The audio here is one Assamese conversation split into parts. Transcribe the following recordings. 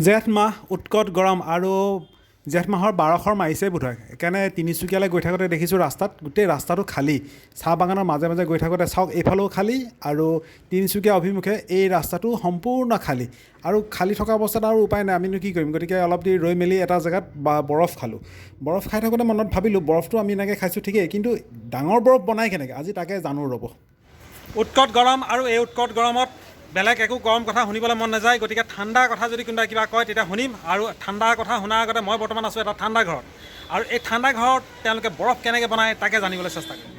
জেঠ মাহ উৎকট গৰম আৰু জেঠ মাহৰ 12 মাৰিছে বোধহয়। সেইকাৰণে তিনিচুকীয়ালৈ গৈ থাকোঁতে দেখিছোঁ ৰাস্তাত গোটেই ৰাস্তাটো খালী। চাহ বাগানৰ মাজে মাজে গৈ থাকোঁতে চাওক এইফালেও খালী আৰু তিনিচুকীয়া অভিমুখে এই ৰাস্তাটো সম্পূৰ্ণ খালী। আৰু খালী থকা অৱস্থাত আৰু উপায় নাই, আমিনো কি কৰিম। গতিকে অলপ দেৰি ৰৈ মেলি এটা জেগাত বৰফ খালোঁ। বৰফ খাই থাকোঁতে মনত ভাবিলোঁ বৰফটো আমি এনেকৈ খাইছোঁ ঠিকেই, কিন্তু ডাঙৰ বৰফ বনাই কেনেকৈ আজি তাকে জানো ৰ'ব। উৎকট গৰম আৰু এই উৎকট গৰমত বেলেগ একো গৰম কথা শুনিবলৈ মন নাযায়। গতিকে ঠাণ্ডাৰ কথা যদি কোনোবাই কিবা কয় তেতিয়া শুনিম। আৰু ঠাণ্ডাৰ কথা শুনাৰ আগতে মই বৰ্তমান আছোঁ এটা ঠাণ্ডা ঘৰত, আৰু এই ঠাণ্ডা ঘৰত তেওঁলোকে বৰফ কেনেকৈ বনায় তাকে জানিবলৈ চেষ্টা কৰিম।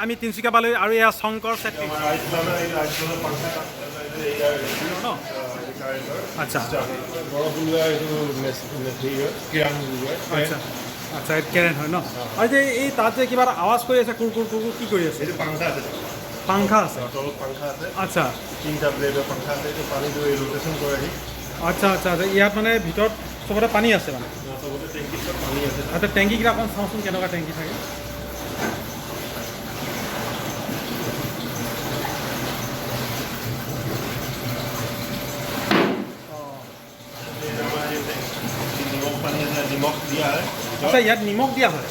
আমি তিনিচুকীয়া পালোঁ আৰু এয়া শংকৰ চেত্ৰী আচ্ছা আচ্ছা আচ্ছা কেৰেন হয় ন। আৰু যে এই তাত যে কিবা এটা আৱাজ কৰি আছে কুৰ কুৰ কুৰ কি কৰি আছে? পাংখা আছে আচ্ছা আচ্ছা আচ্ছা আচ্ছা ইয়াত মানে ভিতৰত চবতে পানী আছে মানে আচ্ছা টেংকিকেইটা অকণ চাওঁচোন কেনেকুৱা টেংকি থাকে। আচ্ছা ইয়াত নিমখ দিয়া হয়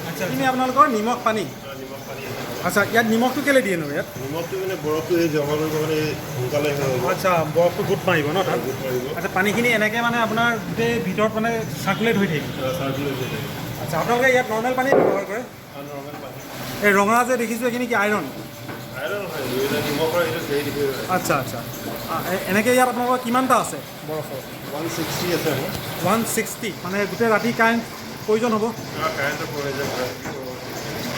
আচ্ছা তুমি আপোনালোকৰ নিমখ পানী আচ্ছা ইয়াত নিমখটো কেলৈ দিয়ে নো? ইয়াত নিমখটো মানে বৰফটো জমা কৰিব মানে সোনকালে আচ্ছা বৰফটো গোট মাৰিব ন তাত? আচ্ছা পানীখিনি এনেকৈ মানে আপোনাৰ গোটেই ভিতৰত মানে চাৰ্কুলেট হৈ থাকিব। আচ্ছা আপোনালোকে ইয়াত নৰ্মেল পানী ব্যৱহাৰ কৰে? এই ৰঙা যে দেখিছোঁ এইখিনি কি আইৰণ? আচ্ছা আচ্ছা এনেকৈ ইয়াত আপোনালোকৰ কিমানটা আছে বৰফৰ? 160 আছে 160 মানে গোটেই ৰাতি কাৰেণ্ট প্ৰয়োজন হ'ব?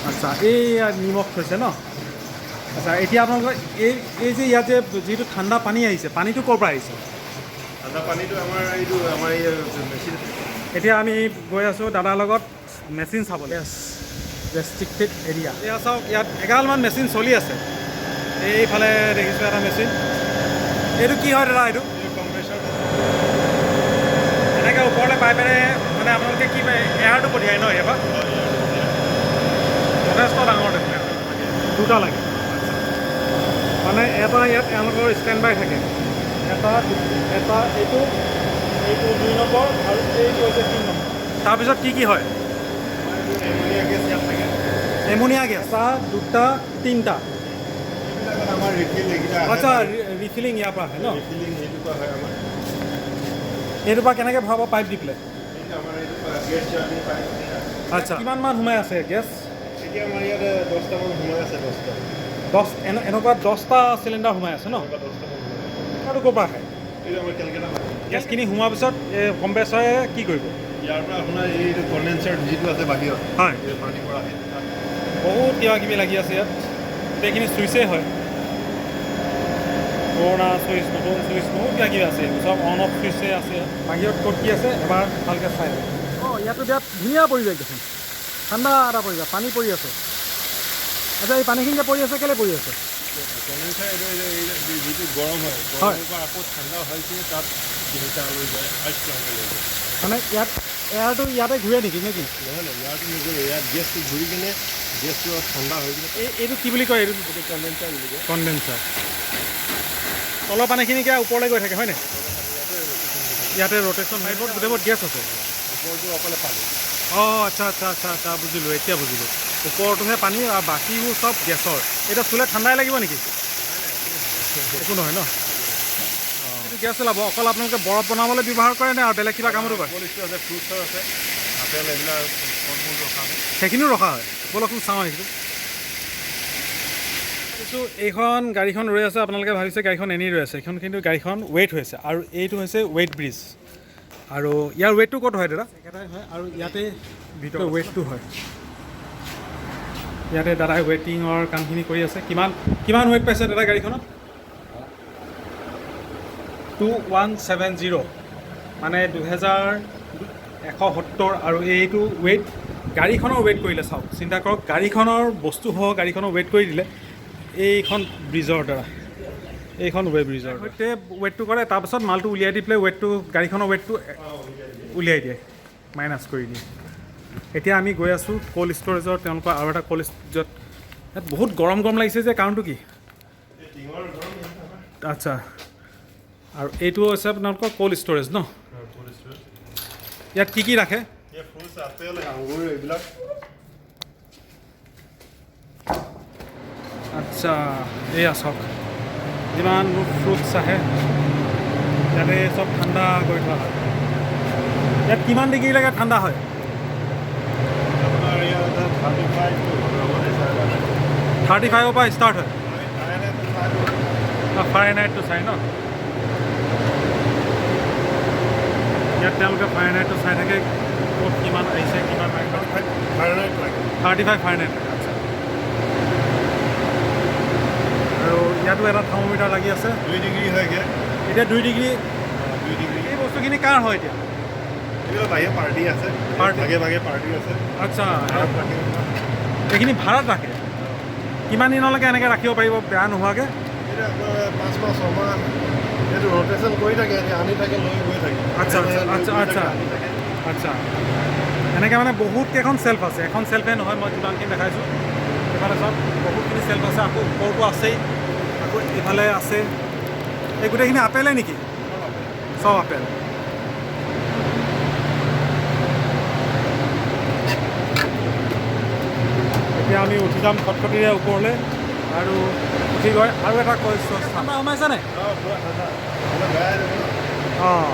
আচ্ছা এই নিমখ থৈছে ন। আচ্ছা এতিয়া আপোনালোকৰ এই যে ইয়াত যে যিটো ঠাণ্ডা পানী আহিছে পানীটো ক'ৰ পৰা আহিছে? ঠাণ্ডা পানীটো আমাৰ মেচিন। এতিয়া আমি গৈ আছোঁ দাদাৰ লগত মেচিন চাবলৈ। ৰেষ্ট্ৰিক্টেড এৰিয়া এয়া চাওক ইয়াত এগালমান মেচিন চলি আছে। এইফালে দেখিছোঁ এটা মেচিন। এইটো কি হয় দাদা? এইটো এনেকৈ ওপৰলৈ পাই পেলাই মানে আপোনালোকে কি এয়াৰটো পঠিয়ায় ন? ইয়াৰ পৰা যথেষ্ট ডাঙৰ দেখোন দুটা লাগে মানে এটা ইয়াত এওঁলোকৰ ষ্টেণ্ড বাই থাকে। এটা এইটো 2 নম্বৰ আৰু এইটো হৈছে 3 নম্বৰ। তাৰপিছত কি কি হয়? এমনিয়া গেছ এটা 2টা 3টা আমাৰ আচ্ছা ৰিফিলিং ইয়াৰ পৰা আহে ন? এইটোৰ পৰা কেনেকৈ ভৰাব? পাইপ দি পেলাই? আচ্ছা কিমানমান সোমাই আছে গেছ? এতিয়া আমাৰ ইয়াত 10টামান সোমাই আছে। 10 এনেকুৱা 10টা চিলিণ্ডাৰ সোমাই আছে ন? আৰু ক'ৰ পৰা আহে? গেছখিনি সোমোৱাৰ পিছত এই কম্প্ৰেছৰে কি কৰিব? ইয়াৰ পৰা আপোনাৰ এইটো কণ্ডেনচাৰ যিটো আছে বাহিৰত হয় পানী পৰা আহে। বহুত কিবা কিবি লাগি আছে ইয়াত। গোটেইখিনি চুইচেই হয়, পুৰণা চুইচ নতুন চুইচ বহুত কিবা কিবি আছে। চব অন অফ চুইচেই আছে। বাহিৰত ক'ত কি আছে এবাৰ ভালকৈ চাই লওঁ। অঁ ইয়াতো বিৰাট ধুনীয়া পৰিৱেশ দেখোন, ঠাণ্ডা এটা পৰিৱেশ, পানী পৰি আছে। আচ্ছা এই পানীখিনি যে পৰি আছে কেলৈ পৰি আছে? কণ্ডেনচাৰ যিটো গৰম হয় গৰমৰ পৰা আকৌ ঠাণ্ডা হৈছে তাত লৈ যায় আইচ প্লাণ্টে লৈ যায়। মানে ইয়াত এয়াৰটো ইয়াতে ঘূৰে নেকি নে কি? নহয় নহয় এয়াৰটো নঘূৰে, ইয়াত গেছটো ঘূৰি কিনে গেছটো ঠাণ্ডা হৈ কিনে এইটো কি বুলি কয়? এইটো কণ্ডেনচাৰ বুলি কয়। কণ্ডেনচাৰ। তলৰ পানীখিনি কিয় ওপৰলৈ গৈ থাকে হয়নে? ইয়াতে ৰ'টেশ্যন হয়, গোটেইবোৰ গেছ আছে। ওপৰটো অকলে পানী। অঁ আচ্ছা আচ্ছা আচ্ছা আচ্ছা বুজিলোঁ, এতিয়া বুজিলোঁ। ওপৰটোহে পানী আৰু বাকীবোৰ চব গেছৰ। এতিয়া চুলে ঠাণ্ডাই লাগিব নেকি? একো নহয় ন? এইটো গেছ ওলাব। অকল আপোনালোকে বৰফ বনাবলৈ ব্যৱহাৰ কৰে নে আৰু বেলেগ কিবা কামতো কৰে? ফ্ৰুটছৰ আছে, আপেল এইবিলাক ৰখা হয়। সেইখিনিও ৰখা হয়। ব'লকচোন চাওঁ সেইটো। এইখন গাড়ীখন ৰৈ আছে, আপোনালোকে ভাবিছে গাড়ীখন এনেই ৰৈ আছে। এইখন কিন্তু গাড়ীখন ৱেইট হৈছে আৰু এইটো হৈছে ৱেইট ব্ৰিজ। আৰু ইয়াৰ ৱেইটটো ক'ত হয় দাদা? একেটাই হয় আৰু ইয়াতে ভিতৰত ৱেইটটো হয়। ইয়াতে দাদাই ৱেটিঙৰ কামখিনি কৰি আছে। কিমান ৱেইট পাইছে দাদা গাড়ীখনত? 2170 মানে 2170 আৰু এইটো ৱেইট গাড়ীখনৰ ৱেইট কৰিলে চাওক চিন্তা কৰক গাড়ীখনৰ বস্তুসহ গাড়ীখনৰ ৱেইট কৰি দিলে এইখন ব্ৰিজৰ দ্বাৰা এইখন ব্ৰিজৰ সৈতে ৱেইটটো কৰে তাৰপাছত মালটো উলিয়াই দি পেলাই ৱেইটটো গাড়ীখনৰ ৱেইটটো উলিয়াই দিয়ে মাইনাছ কৰি দিয়ে এতিয়া আমি গৈ আছোঁ ক'ল্ড ষ্ট'ৰেজৰ তেওঁলোকৰ আৰু এটা ক'ল্ড ষ্ট'ৰেজত ইয়াত বহুত গৰম গৰম লাগিছে যে কাৰণটো কি আচ্ছা আৰু এইটো হৈছে আপোনালোকৰ ক'ল্ড ষ্ট'ৰেজ ন ইয়াত কি ৰাখে আচ্ছা এয়া চাওক যিমান ফ্ৰুটছ আহে ইয়াতে চব ঠাণ্ডা কৰি থোৱা হয় ইয়াত কিমান ডিগ্ৰীলৈকে ঠাণ্ডা হয় 35ৰ পৰা ষ্টাৰ্ট হয় ফাৰেনহাইটটো চাই ন ইয়াত তেওঁলোকে ফাৰেনহাইটটো চাই থাকে ক'ত কিমান আহিছে কিমান নাই 35 ফাৰেনহাইট আচ্ছা আৰু ইয়াতো এটা থাৰ্মোমিটাৰ লাগি আছে 2 ডিগ্ৰী হয়গৈ এতিয়া 2 ডিগ্ৰী এই বস্তুখিনি কাৰ হয় এতিয়া বাহিৰে পাৰ্টি আছে ভাগে ভাগে পাৰ্টি আছে আচ্ছা এইখিনি ভাড়াত ৰাখে কিমান দিনলৈকে এনেকৈ ৰাখিব পাৰিব বেয়া নোহোৱাকৈ 5 মাহ 6 মাহ এইটো ৰটেশ্যন কৰি থাকে আনি থাকে লৈ গৈ থাকে আচ্ছা আচ্ছা আচ্ছা আচ্ছা এনেকৈ মানে বহুত কেইখন চেল্ফ আছে এখন চেল্ফে নহয় মই যিমানখিনি দেখাইছোঁ এইফালে চব বহুতখিনি চেল্ফ আছে আকৌ ওপৰটো আছেই আকৌ এইফালে আছে এই গোটেইখিনি আপেলে নেকি চব আপেল এতিয়া আমি উঠি যাম খটখটিৰে ওপৰলৈ আৰু উঠি গৈ আৰু এটা কৈছোঁ ঠাণ্ডা সোমাইছেনে অঁ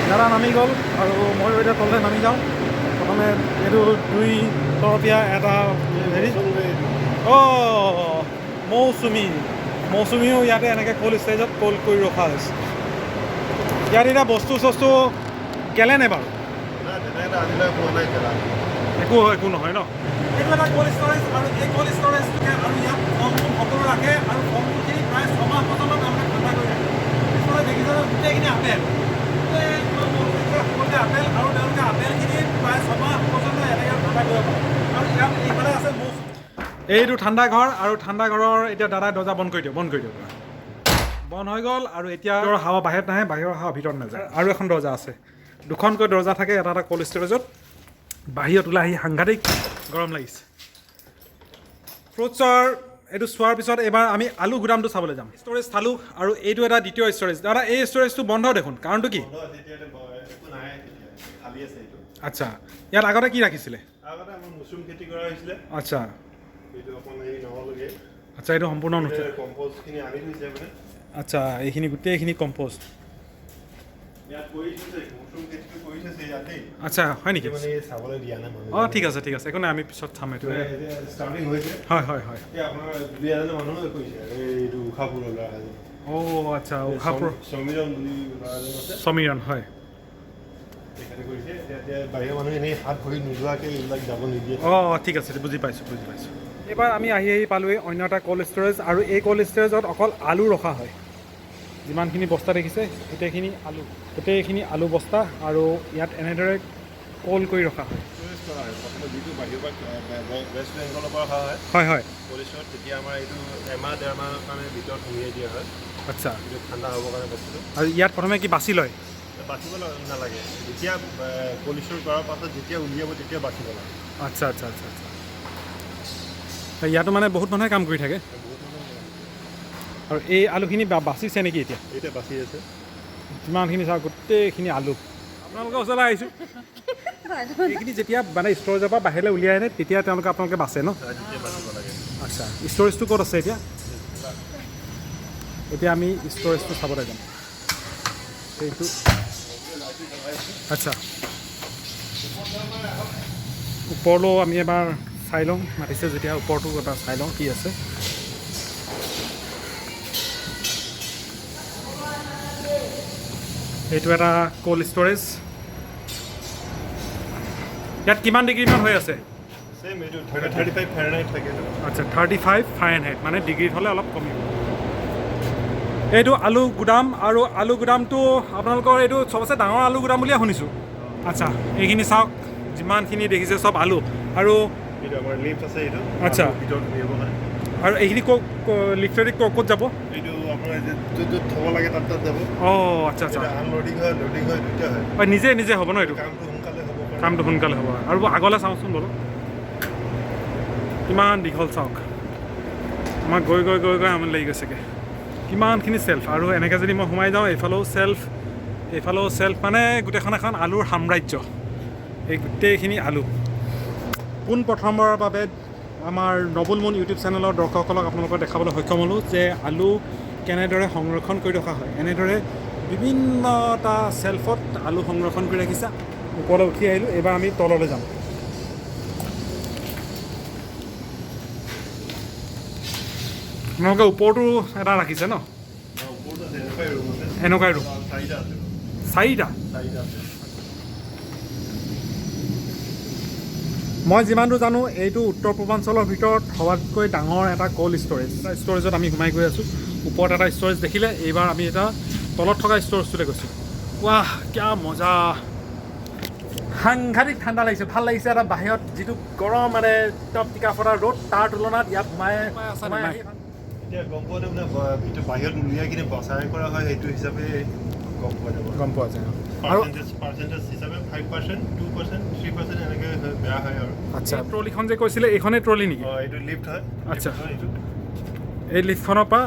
দাদা নামি গ'ল আৰু ময়ো এতিয়া তললৈ নামি যাওঁ প্ৰথমে এইটো 2 তৰপীয়া এটা হেৰি অঁ মৌচুমীও ইয়াতে এনেকৈ ক'ল্ড ষ্টেজত ক'ল্ড কৰি ৰখা হৈছে ইয়াত এতিয়া বস্তু চস্তু গেলেনে বাৰু একো নহয় ন এইটো এটা ক'ল্ড ষ্ট'ৰেজ আৰু এই ক'ল্ড ষ্ট'ৰেজটোকে আৰু ইয়াত ফলমূল সকলো ৰাখে আৰু ফলমূলখিনি প্ৰায় 6 মাহ পৰ্যন্ত তেওঁলোকে ঠাণ্ডা কৰি ৰাখে পিছফালে দেখিছে গোটেইখিনি আপেল সকলোতে আপেল আৰু তেওঁলোকে আপেলখিনি প্ৰায় 6 মাহ পৰ্যন্ত এনেকৈ ঠাণ্ডা কৰিব পাৰে আৰু ইয়াত এইফালে আছে এইটো ঠাণ্ডা ঘৰ আৰু ঠাণ্ডা ঘৰৰ এতিয়া দাদাই দৰ্জা বন্ধ কৰি দিয়ক বন্ধ হৈ গ'ল আৰু এতিয়া হাৱা বাহিৰত নাহে বাহিৰৰ হাৱা ভিতৰত নাযায় আৰু এখন দৰ্জা আছে দুখনকৈ দৰ্জা থাকে এটা ক'ল্ড ষ্ট'ৰেজত বাহিৰত ওলাই আহি সাংঘাতিক গৰম লাগিছে ফ্ৰুটছৰ এইটো চোৱাৰ পিছত এইবাৰ আমি আলু গুদামটো চাবলৈ যাম ষ্ট'ৰেজ চালোঁ আৰু এইটো এটা দ্বিতীয় ষ্ট'ৰেজ দাদা এই ষ্ট'ৰেজটো বন্ধ দেখোন কাৰণটো কি আচ্ছা ইয়াত আগতে কি ৰাখিছিলে আচ্ছা আচ্ছা এইটো সম্পূৰ্ণ আচ্ছা এইখিনি গোটেইখিনি কম্প'ষ্ট আচ্ছা হয় নেকি অঁ ঠিক আছে একো নাই আমি পিছত চাম এইটো হয় অঁ আচ্ছা উষাপুৰ সমীৰণ হয় অঁ ঠিক আছে বুজি পাইছোঁ এইবাৰ আমি আহি পালোঁহি অন্য এটা ক'ল্ড ষ্ট'ৰেজ আৰু এই ক'ল্ড ষ্ট'ৰেজত অকল আলু ৰখা হয় যিমানখিনি বস্তা দেখিছে গোটেইখিনি আলু বস্তা আৰু ইয়াত এনেদৰে ক'ল্ড কৰি ৰখা হয় হয় তেতিয়া আমাৰ এইটো এমাহ ডেৰ মাহৰ কাৰণে ভিতৰত সুমিয়াই দিয়া হয় আচ্ছা ঠাণ্ডা হ'বৰ কাৰণে বস্তুটো আৰু ইয়াত প্ৰথমে কি বাছি লয় বাচিব নালাগে যেতিয়া ক'ল্ড ষ্ট'ৰ কৰাৰ পাছত যেতিয়া উলিয়াব তেতিয়া বাচিব লাগে আচ্ছা ইয়াতো মানে বহুত মানুহে কাম কৰি থাকে আৰু এই আলুখিনি বাচিছে নেকি এতিয়া বাচি আছে যিমানখিনি চাওক গোটেইখিনি আলু আপোনালোকৰ ওচৰলৈ আহিছোঁ এইখিনি যেতিয়া মানে ষ্ট'ৰেজৰ পৰা বাহিৰলৈ উলিয়াই আনে তেতিয়া আপোনালোকে বাচে ন আচ্ছা ষ্ট'ৰেজটো ক'ত আছে এতিয়া আমি ষ্ট'ৰেজটো চাবলৈ যাম সেইটো আচ্ছা ওপৰলৈও আমি এবাৰ চাই লওঁ মাতিছে যেতিয়া ওপৰটো এবাৰ চাই লওঁ কি আছে এইটো এটা ক'ল্ড ষ্ট'ৰেজ ইয়াত কিমান ডিগ্ৰীমান হৈ আছে আচ্ছা 35 ফাৰেনহাইট মানে ডিগ্ৰীত হ'লে অলপ কমিব এইটো আলু গুদাম আৰু আলু গুদামটো আপোনালোকৰ এইটো চবচে ডাঙৰ আলু গুদাম বুলিয়ে শুনিছোঁ আচ্ছা এইখিনি চাওক যিমানখিনি দেখিছে চব আলু আৰু এইটো আমাৰ লিফ্ট আছে এইটো আচ্ছা ভিতৰত নিব হয় আৰু এইখিনি লিফ্টেদি ক'ত যাব এইটো আপোনাৰ য'ত থ'ব লাগে তাত যাব অঁ আচ্ছা আচ্ছা আনলোডিং হয় লোডিং হয় দুইটা হয় নিজে নিজে হ'ব ন এইটো কামটো সোনকালে হ'ব আৰু আগলৈ চাওঁচোন বাৰু কিমান দীঘল চাওক আমাক গৈ গৈ গৈ গৈ আমনি লাগি গৈছেগৈ কিমানখিনি চেল্ফ আৰু এনেকৈ যদি মই সোমাই যাওঁ এইফালেও চেল্ফ মানে গোটেইখন এখন আলুৰ সাম্ৰাজ্য এই গোটেইখিনি আলু পোনপ্ৰথমবাৰৰ বাবে আমাৰ নবুলমুন ইউটিউব চেনেলৰ দৰ্শকসকলক আপোনালোকক দেখাবলৈ সক্ষম হ'লোঁ যে আলু কেনেদৰে সংৰক্ষণ কৰি ৰখা হয় এনেদৰে বিভিন্নটা চেল্ফত আলু সংৰক্ষণ কৰি ৰাখিছে ওপৰলৈ উঠি আহিলোঁ এইবাৰ আমি তললৈ যাম আপোনালোকে ওপৰতো এটা ৰাখিছে ন এনেকুৱাই ৰুম চাৰিটা মই যিমান দূৰ জানো এইটো উত্তৰ পূৰ্বাঞ্চলৰ ভিতৰত সবাতকৈ ডাঙৰ এটা ক'ল্ড ষ্ট'ৰেজত আমি সোমাই গৈ আছোঁ ওপৰত এটা ষ্ট'ৰেজ দেখিলে এইবাৰ আমি এটা তলত থকা ষ্ট'ৰেজটোলৈ গৈছোঁ ৱাহ কিয়া মজা সাংঘাতিক ঠাণ্ডা লাগিছে ভাল লাগিছে এটা বাহিৰত যিটো গৰম মানে টিকা টিকা ফটা ৰ'দ তাৰ তুলনাত ইয়াত সোমাই এতিয়া গম পোৱা মানে বাহিৰত উলিয়াই কিনে বচাই কৰা হয় সেইটো হিচাপে গম পোৱা যায় আৰু পাৰ্চেণ্টেজ হিচাপে 5%, 2%, 3% এনেকৈ বেয়া হয় আৰু আচ্ছা ট্ৰলিখন যে কৈছিলে এইখনেই ট্ৰলি নেকি এইটো লিফ্ট হয় আচ্ছা এই লিফ্টখনৰ পৰা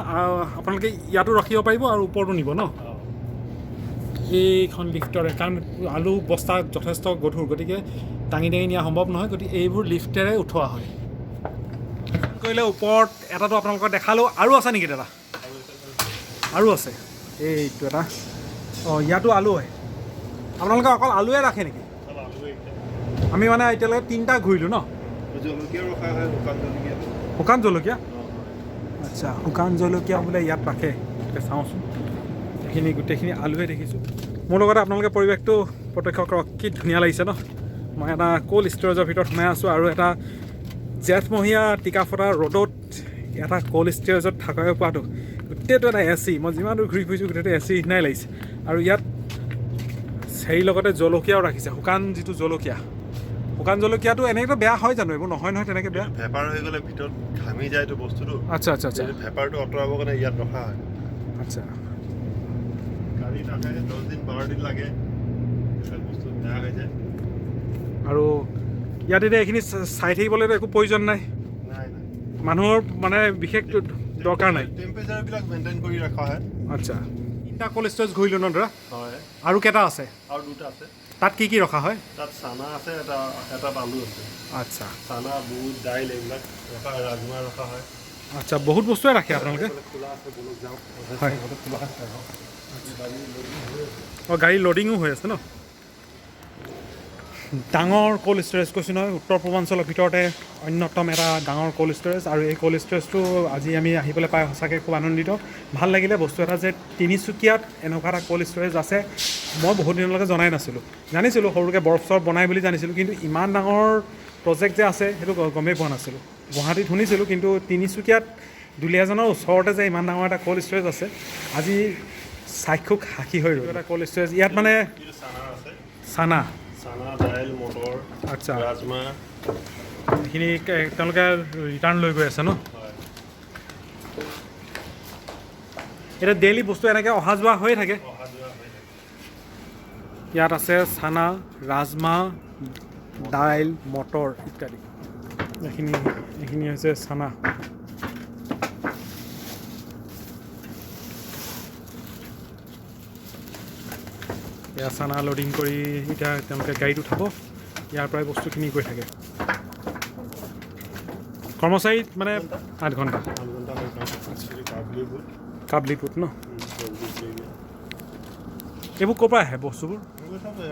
আপোনালোকে ইয়াতো ৰাখিব পাৰিব আৰু ওপৰতো নিব ন এইখন লিফ্টৰে কাৰণ আলু বস্তা যথেষ্ট গধুৰ গতিকে দাঙি দাঙি নিয়া সম্ভৱ নহয় গতিকে এইবোৰ লিফ্টেৰে উঠোৱা হয় কৰিলে ওপৰত এটাতো আপোনালোকক দেখালোঁ আৰু আছে নেকি দাদা আৰু আছে এইটো এটা অঁ ইয়াতো আলু হয় আপোনালোকে অকল আলুৱে ৰাখে নেকি আমি মানে এতিয়ালৈকে 3টা ঘূৰিলোঁ ন শুকান জলকীয়া আচ্ছা শুকান জলকীয়া বোলে ইয়াত ৰাখে চাওঁচোন এইখিনি গোটেইখিনি আলুৱে দেখিছোঁ মোৰ লগতে আপোনালোকে পৰিৱেশটো প্ৰত্যক্ষ কৰক কি ধুনীয়া লাগিছে ন মই এটা ক'ল্ড ষ্ট'ৰেজৰ ভিতৰত সোমাই আছোঁ আৰু এটা জেঠমহীয়া টিকা ফটা ৰ'দত এটা ক'ল্ড ষ্ট'ৰেজত থকাই পোৱাটো গোটেইটো এটা এ চি মই যিমান দূৰ ঘূৰি ফুৰিছোঁ গোটেইটো এ চি নিচিনাই লাগিছে আৰু ইয়াত হেৰিৰ লগতে জলকীয়াও ৰাখিছে শুকান যিটো শুকান জলকীয়াটো এনেকৈতো বেয়া হয় জানো এইবোৰ নহয় তেনেকৈ বেয়া ভেপাৰ হৈ গ'লে ভিতৰত ঘামি যায় এইটো বস্তুটো আচ্ছা আচ্ছা আচ্ছা ভেপাৰটো আঁতৰাবৰ কাৰণে ইয়াত ৰখা হয় আচ্ছা গাড়ী থাকে 10 দিন 12 দিন লাগে বস্তু বেয়া হৈ যায় আৰু ইয়াত এতিয়া এইখিনি চাই থাকিবলৈতো একো প্ৰয়োজন নাই মানুহৰ মানে বিশেষ দৰকাৰ নাই টেম্পাৰেচাৰবিলাক মেইনটেইন কৰি ৰখা হয় আচ্ছা 3টা ক'ল্ড ষ্ট'ৰেজ ঘূৰিলোঁ ন দাদা হয় আৰু কেইটা আছে আৰু 2টা আছে তাত কি ৰখা হয় তাত চানা আছে এটা আলু আছে আচ্ছা চানা বুট দাইল এইবিলাক ৰখা হয় ৰাজমাহ ৰখা হয় আচ্ছা বহুত বস্তুৱে ৰাখে আপোনালোকে খোলা আছে বলক যাওঁ হয় খোলা আছে অঁ গাড়ী লোডিঙো হৈ আছে ন ডাঙৰ ক'ল্ড ষ্ট'ৰেজ কৈছোঁ নহয় উত্তৰ পূৰ্বাঞ্চলৰ ভিতৰতে অন্যতম এটা ডাঙৰ ক'ল্ড ষ্ট'ৰেজ আৰু এই ক'ল্ড ষ্ট'ৰেজটো আজি আমি আহিবলৈ পাই সঁচাকৈ খুব আনন্দিত ভাল লাগিলে বস্তু এটা যে তিনিচুকীয়াত এনেকুৱা এটা ক'ল্ড ষ্ট'ৰেজ আছে মই বহুত দিনলৈকে জনাই নাছিলোঁ জানিছিলোঁ সৰুকৈ বৰফ চৰফ বনাই বুলি জানিছিলোঁ কিন্তু ইমান ডাঙৰ প্ৰজেক্ট যে আছে সেইটো গমেই পোৱা নাছিলোঁ গুৱাহাটীত শুনিছিলোঁ কিন্তু তিনিচুকীয়াত দুলীয়াজানৰ ওচৰতে যে ইমান ডাঙৰ এটা ক'ল্ড ষ্ট'ৰেজ আছে আজি চাক্ষুষ সাক্ষী হৈ ৰ'ল এটা ক'ল্ড ষ্ট'ৰেজ ইয়াত মানে চানা দাইল মটৰ আচ্ছা ৰাজমাহ এইখিনি তেওঁলোকে ৰিটাৰ্ণ লৈ গৈ আছে ন এতিয়া ডেইলি বস্তু এনেকৈ অহা যোৱা হৈয়ে থাকে ইয়াত আছে চানা ৰাজমাহ দাইল মটৰ ইত্যাদি এইখিনি হৈছে চানা ইয়াত চানা লোডিং কৰি এতিয়া তেওঁলোকে গাড়ীত উঠাব ইয়াৰ পৰাই বস্তুখিনি গৈ থাকে কৰ্মচাৰী মানে 8 ঘণ্টা কাবলিপুট ন এইবোৰ ক'ৰ পৰা আহে বস্তুবোৰ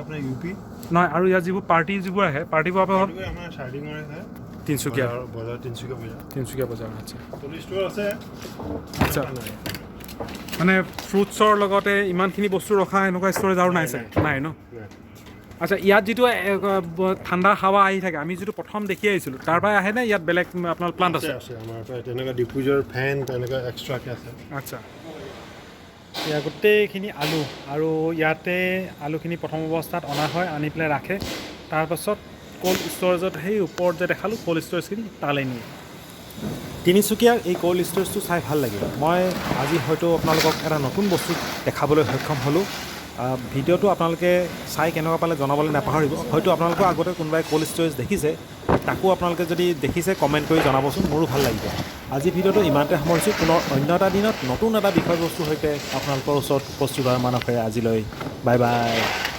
আপোনাৰ ইউপি নহয় আৰু ইয়াত যিবোৰ পাৰ্টি যিবোৰ আহে পাৰ্টিবোৰ আপোনাৰ তিনিচুকীয়া বজাৰ আচ্ছা আচ্ছা মানে ফ্ৰুটছৰ লগতে ইমানখিনি বস্তু ৰখা এনেকুৱা ষ্ট'ৰেজ আৰু নাই চাগে নাই ন আচ্ছা ইয়াত যিটো ঠাণ্ডা হাৱা আহি থাকে আমি যিটো প্ৰথম দেখি আহিছিলোঁ তাৰ পৰাই আহেনে ইয়াত বেলেগ আপোনাৰ প্লাণ্ট আছে আমাৰ তেনেকুৱা ডিফিউজাৰ ফেন তেনেকুৱা এক্সট্ৰাকৈ আছে আচ্ছা ইয়াৰ গোটেইখিনি আলু আৰু ইয়াতে আলুখিনি প্ৰথম অৱস্থাত অনা হয় আনি পেলাই ৰাখে তাৰপাছত ক'ল্ড ষ্ট'ৰেজত সেই ওপৰত যে দেখালোঁ ক'ল্ড ষ্ট'ৰেজখিনি তালৈ নিয়ে তিনিচুকীয়াৰ এই ক'ল্ড ষ্ট'ৰেজটো চাই ভাল লাগিল মই আজি হয়তো আপোনালোকক এটা নতুন বস্তু দেখাবলৈ সক্ষম হ'লোঁ ভিডিঅ'টো আপোনালোকে চাই কেনেকুৱা পালে জনাবলৈ নাপাহৰিব হয়তো আপোনালোকৰ আগতে কোনোবাই ক'ল্ড ষ্ট'ৰেজ দেখিছে তাকো আপোনালোকে যদি দেখিছে কমেণ্ট কৰি জনাবচোন মোৰো ভাল লাগিব আজি ভিডিঅ'টো ইমানতে সামৰিছোঁ পুনৰ অন্য এটা দিনত নতুন এটা বিষয়বস্তুৰ সৈতে আপোনালোকৰ ওচৰত উপস্থিত হোৱাৰ মানসেৰে আজিলৈ বাই বাই